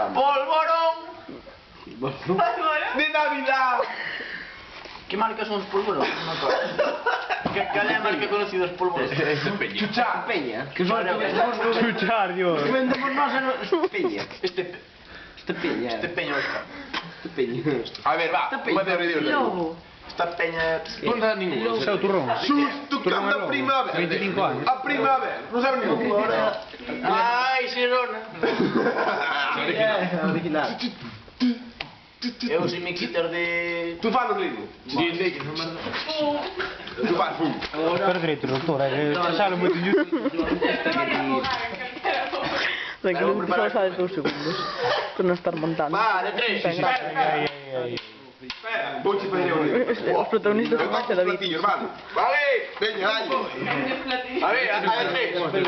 ¡Polvorón! ¡De Navidad! ¿Qué marca son los polvorones? No me acuerdo. ¿Qué marca conocidos polvorones? Chuchar. Peña. Que son Chuchar, Dios. Que vendemos nós Peña. Este Peña. peña está. Peña. A ver, va. Uma de vídeos. Lobo. Esta peña... Non sabe ningún. Ese é o turrón. Susto canta a primavera. 25 años. A primavera. Non sabe ningún. Ai, Xerona! Original. Eu soy mi quitter de... Tu faz o ritmo. Tu faz fum. Pero direito, doutor, sale moito en YouTube. Tranquilo, que só sabes 2 segundos. Por non estar montando. Va, de 3. Ai, ai, ai. Espera, vouche pedir o ritmo. Os protagonistas son Max e David. Vale. Veña, dai. A ver, a de 3.